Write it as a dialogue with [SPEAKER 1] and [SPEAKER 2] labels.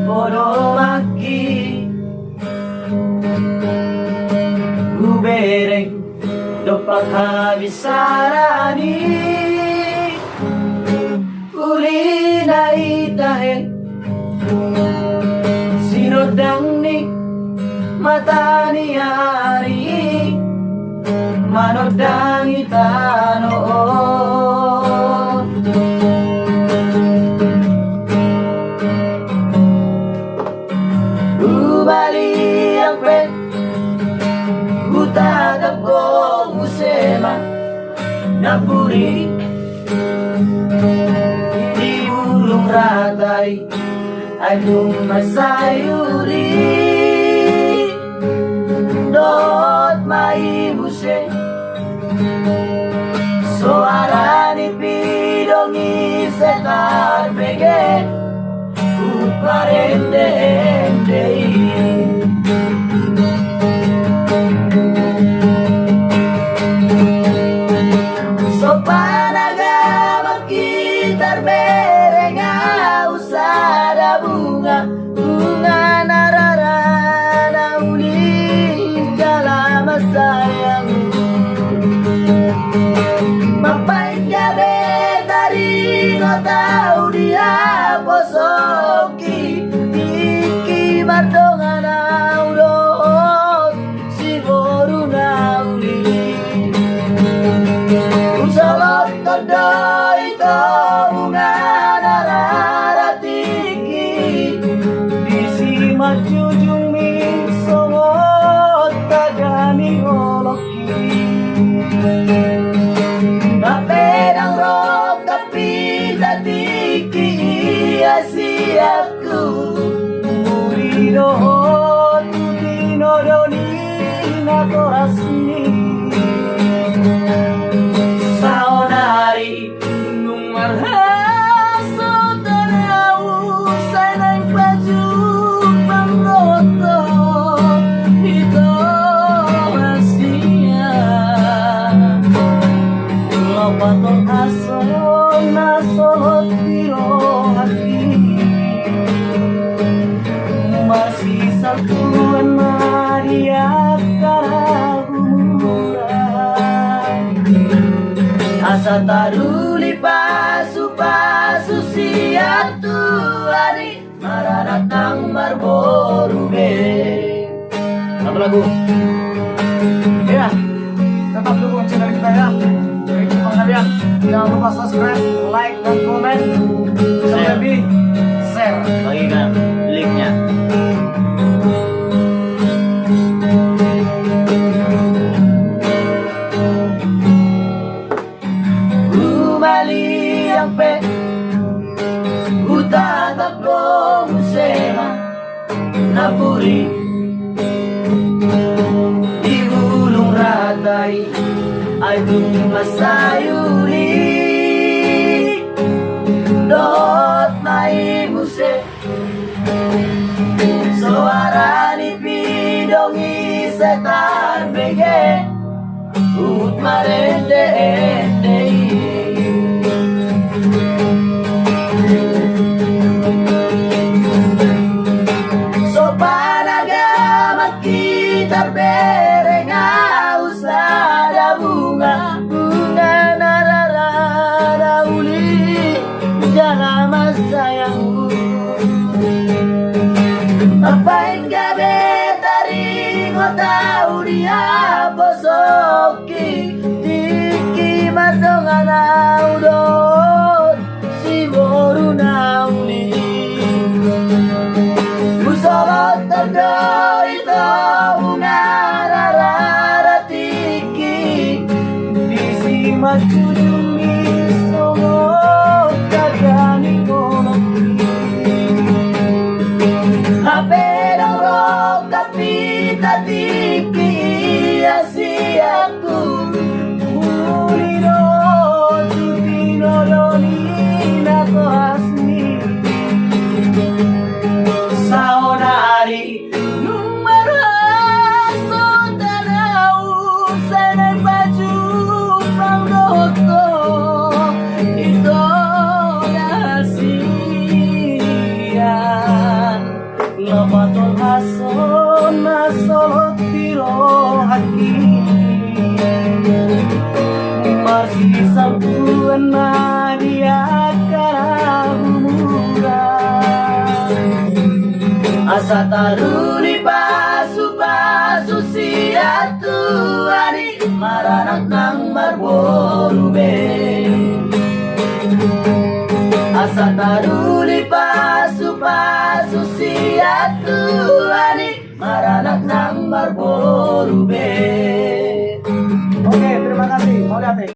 [SPEAKER 1] Onomaki Ubereng Dopakhabisarani Uli na itahe Sinodang ni mata ni ari Manodang itanoon Ubali ang pet Utagap ko musema Napuri Di ulung ratay Anong masayuri Dot maibuse Suara ni pidong isetan pege Uparende-ende So panaga magkitar berenga Usada bunga Bunga nararana Ulit dalam sayang Mapait gabe dari ngotau dia Posoki Iki mardongan audot Siguro na uli Usalot todo ito bunga nararatiki Disi majujung min songot Kagani oloki Napedang rok tapi tatiki Asiaku Murido Tutinodoni Nakorasni Saonari Nung marhaso Tanau Sanang baju Panggoto Ito Asia Lopatong aso Nasohot Biro hati Masih satuan Maria Karahumuran Asa taruli pasu-pasu siatu hari Mararatang marborube Satu lagu Ya, tetap dukung channel kita ya Thank you kalian. Jangan lupa subscribe, like, dan komen Lebih share
[SPEAKER 2] Bagikan linknya.
[SPEAKER 1] Umali ang pe Utatap ko musema Napuri Di gulong ratay Ay dun masayuri Dot maibuse Suara ni pidong isetan bege Ut marende-ende So panaga magkitar berenga Usada bunga Bunga nararara uli Dalam sayangku Apain gabe taring otau dia Posoki Tiki madongan audot Si boru nauli Musolot terdo ito bunga rararatiki Bisi macujumi songot Kagani konoki Apedang rok tapi tatiki Asiaku Murido Tutinodoni Nakohasni Saonari Nung maraso Tanau Sanang baju Panggoto Ito Nasiyan Asa taruni pasu-pasu siya tuani maranak ng marborube. Asa taruni pasu-pasu siya tuani maranak ng marborube.
[SPEAKER 3] Oke, terima kasih. Mau lihat